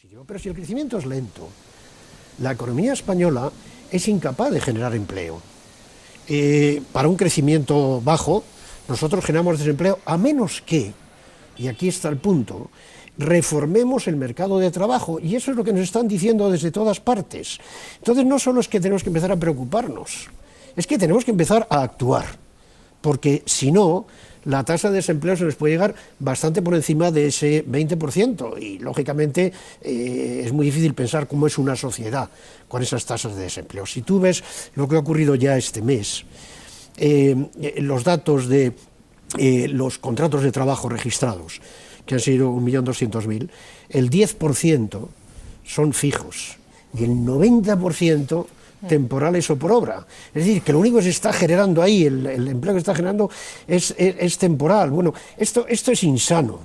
positivo. Pero si el crecimiento es lento, la economía española es incapaz de generar empleo. Para un crecimiento bajo, nosotros generamos desempleo a menos que, y aquí está el punto, reformemos el mercado de trabajo, y eso es lo que nos están diciendo desde todas partes. Entonces no solo es que tenemos que empezar a preocuparnos, es que tenemos que empezar a actuar, porque si no, la tasa de desempleo se nos puede llegar bastante por encima de ese 20%, y lógicamente es muy difícil pensar cómo es una sociedad con esas tasas de desempleo. Si tú ves lo que ha ocurrido ya este mes, los datos de los contratos de trabajo registrados, que han sido 1.200.000, el 10% son fijos y el 90% temporales o por obra. Es decir, que lo único que se está generando ahí, el empleo que se está generando es temporal. Bueno, esto es insano.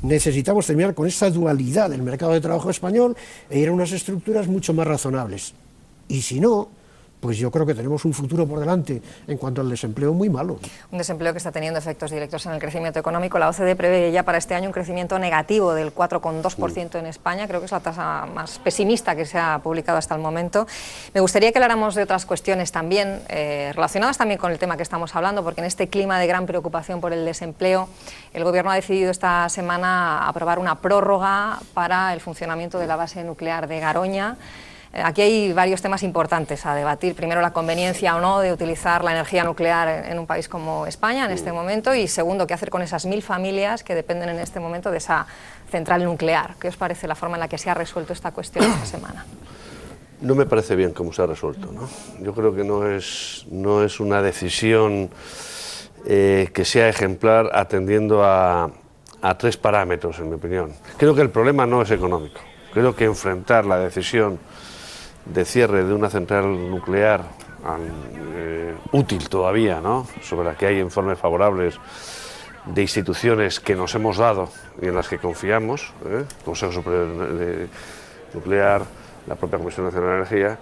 Necesitamos terminar con esta dualidad del mercado de trabajo español e ir a unas estructuras mucho más razonables. Y si no, pues yo creo que tenemos un futuro por delante en cuanto al desempleo muy malo. Un desempleo que está teniendo efectos directos en el crecimiento económico. La OCDE prevé ya para este año un crecimiento negativo del 4,2% en España. Creo que es la tasa más pesimista que se ha publicado hasta el momento. Me gustaría que habláramos de otras cuestiones también, relacionadas también con el tema que estamos hablando, porque en este clima de gran preocupación por el desempleo, el Gobierno ha decidido esta semana aprobar una prórroga para el funcionamiento de la base nuclear de Garoña. Aquí hay varios temas importantes a debatir. Primero, la conveniencia o no de utilizar la energía nuclear en un país como España en este momento. Y segundo, qué hacer con esas 1.000 familias que dependen en este momento de esa central nuclear. ¿Qué os parece la forma en la que se ha resuelto esta cuestión esta semana? No me parece bien cómo se ha resuelto, ¿no? Yo creo que no es una decisión que sea ejemplar atendiendo a tres parámetros, en mi opinión. Creo que el problema no es económico. Creo que enfrentar la decisión de cierre de una central nuclear útil todavía, ¿no?, sobre la que hay informes favorables de instituciones que nos hemos dado y en las que confiamos, Consejo Superior Nuclear, la propia Comisión Nacional de Energía,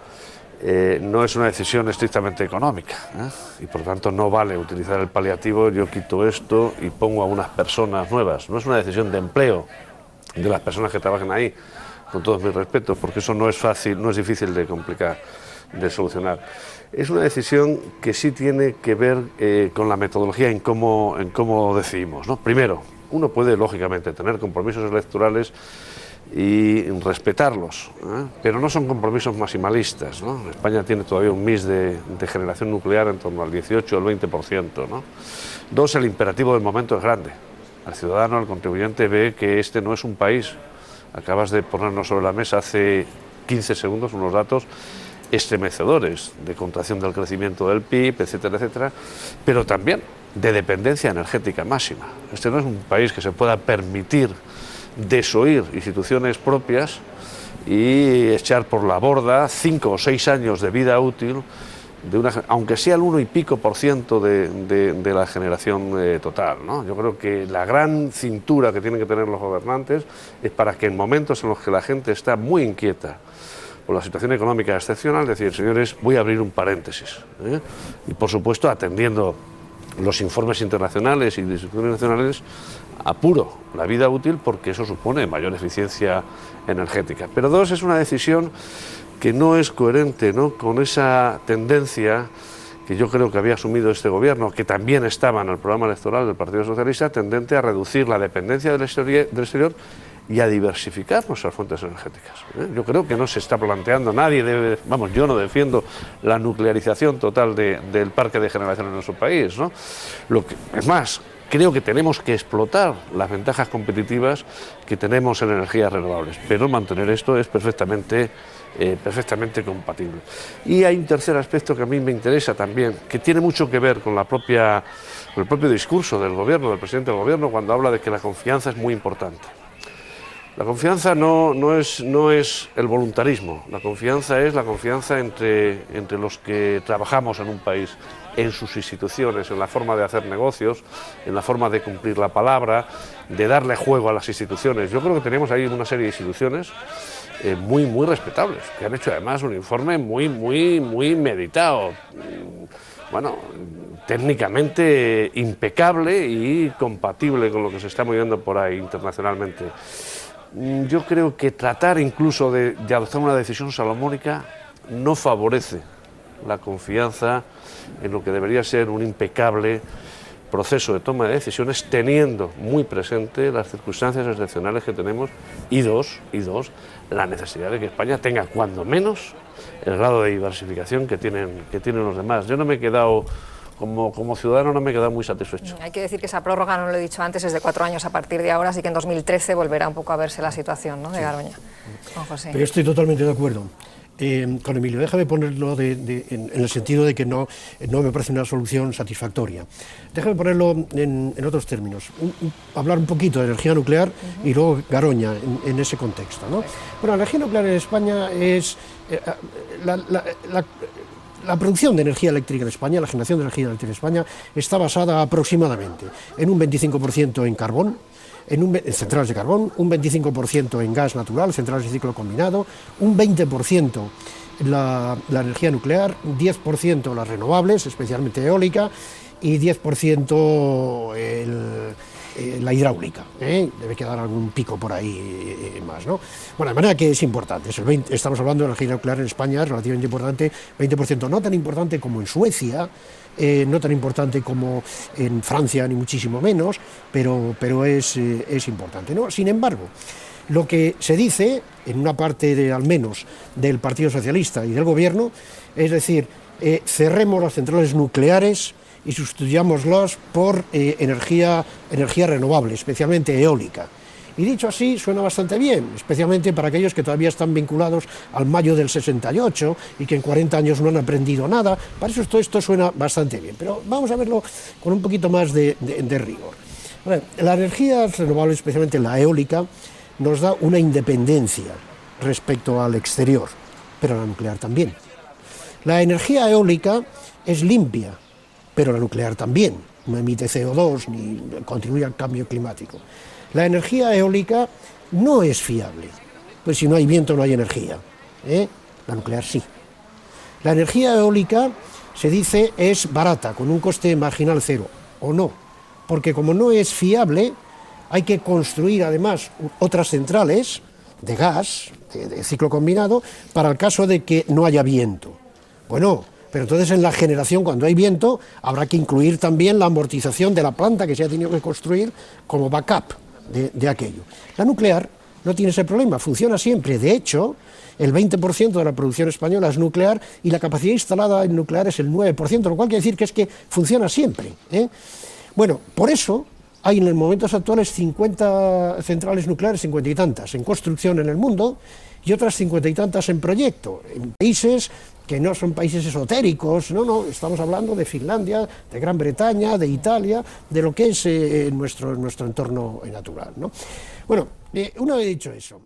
no es una decisión estrictamente económica, y por tanto no vale utilizar el paliativo, yo quito esto y pongo a unas personas nuevas. No es una decisión de empleo de las personas que trabajan ahí, con todos mis respetos, porque eso no es fácil, no es difícil de complicar, de solucionar. Es una decisión que sí tiene que ver con la metodología en cómo decidimos, ¿no? Primero, uno puede lógicamente tener compromisos electorales y respetarlos, pero no son compromisos maximalistas, ¿no? España tiene todavía un mix de generación nuclear en torno al 18 o el 20%, ¿no? Dos, el imperativo del momento es grande. Al ciudadano, al contribuyente, ve que este no es un país. Acabas de ponernos sobre la mesa hace 15 segundos unos datos estremecedores de contracción del crecimiento del PIB, etcétera, etcétera, pero también de dependencia energética máxima. Este no es un país que se pueda permitir desoír instituciones propias y echar por la borda 5 o 6 años de vida útil, aunque sea el 1 y pico por ciento de la generación total, ¿no? Yo creo que la gran cintura que tienen que tener los gobernantes es para que en momentos en los que la gente está muy inquieta por la situación económica excepcional, decir, señores, voy a abrir un paréntesis, y por supuesto atendiendo los informes internacionales y de instituciones nacionales, apuro la vida útil porque eso supone mayor eficiencia energética. Pero dos, es una decisión que no es coherente, ¿no?, con esa tendencia que yo creo que había asumido este gobierno, que también estaba en el programa electoral del Partido Socialista, tendente a reducir la dependencia del exterior y a diversificar nuestras fuentes energéticas. Yo creo que no se está planteando, yo no defiendo la nuclearización total del parque de generación en nuestro país, ¿no? Es más, creo que tenemos que explotar las ventajas competitivas que tenemos en energías renovables, pero mantener esto es perfectamente compatible. Y hay un tercer aspecto que a mí me interesa también, que tiene mucho que ver con el propio discurso del gobierno, del presidente del gobierno, cuando habla de que la confianza es muy importante. La confianza no es el voluntarismo, la confianza es la confianza entre los que trabajamos en un país, en sus instituciones, en la forma de hacer negocios, en la forma de cumplir la palabra, de darle juego a las instituciones. Yo creo que tenemos ahí una serie de instituciones muy respetables, que han hecho además un informe muy meditado, técnicamente impecable y compatible con lo que se está moviendo por ahí internacionalmente. yo creo que tratar incluso de adoptar una decisión salomónica no favorece la confianza en lo que debería ser un impecable proceso de toma de decisiones, teniendo muy presente las circunstancias excepcionales que tenemos y la necesidad de que España tenga cuando menos el grado de diversificación que tienen los demás. Yo no me he quedado, como ciudadano, no me he quedado muy satisfecho. Hay que decir que esa prórroga, no lo he dicho antes, es de 4 años a partir de ahora, así que en 2013 volverá un poco a verse la situación, ¿no?, de Garoña. Juan José. Pero estoy totalmente de acuerdo con Emilio. Déjame ponerlo en el sentido de que no me parece una solución satisfactoria. Déjame ponerlo en otros términos. Hablar un poquito de energía nuclear y luego Garoña en ese contexto, ¿no? Bueno, la energía nuclear en España es... La producción de energía eléctrica en España, la generación de energía eléctrica en España, está basada aproximadamente en un 25% en carbón, en centrales de carbón, un 25% en gas natural, centrales de ciclo combinado, un 20% la energía nuclear, 10% las renovables, especialmente eólica, y 10% la hidráulica, debe quedar algún pico por ahí más, ¿no? Bueno, de manera que es importante, estamos hablando de energía nuclear en España, es relativamente importante, 20%, no tan importante como en Suecia, no tan importante como en Francia, ni muchísimo menos, pero es importante, ¿no? Sin embargo, lo que se dice, en una parte al menos del Partido Socialista y del Gobierno, es decir, cerremos las centrales nucleares y sustituyámoslas por energía renovable, especialmente eólica. Y dicho así, suena bastante bien, especialmente para aquellos que todavía están vinculados al mayo del 68 y que en 40 años no han aprendido nada. Para eso todo esto suena bastante bien, pero vamos a verlo con un poquito más de rigor. A ver, la energía renovable, especialmente la eólica, nos da una independencia respecto al exterior, pero la nuclear también. La energía eólica es limpia, pero la nuclear también, no emite CO2 ni contribuye al cambio climático. La energía eólica no es fiable, pues si no hay viento no hay energía, la nuclear sí. La energía eólica, se dice, es barata, con un coste marginal cero, o no, porque como no es fiable, hay que construir además otras centrales de gas, de ciclo combinado, para el caso de que no haya viento. Bueno, pero entonces en la generación, cuando hay viento, habrá que incluir también la amortización de la planta que se ha tenido que construir como backup de aquello. La nuclear no tiene ese problema, funciona siempre. De hecho, el 20% de la producción española es nuclear y la capacidad instalada en nuclear es el 9%, lo cual quiere decir que es que funciona siempre. Bueno, por eso hay en los momentos actuales 50 centrales nucleares, 50 y tantas, en construcción en el mundo y otras 50 y tantas en proyecto, en países que no son países esotéricos, no, estamos hablando de Finlandia, de Gran Bretaña, de Italia, de lo que es nuestro entorno natural, ¿no? Bueno, una vez dicho eso,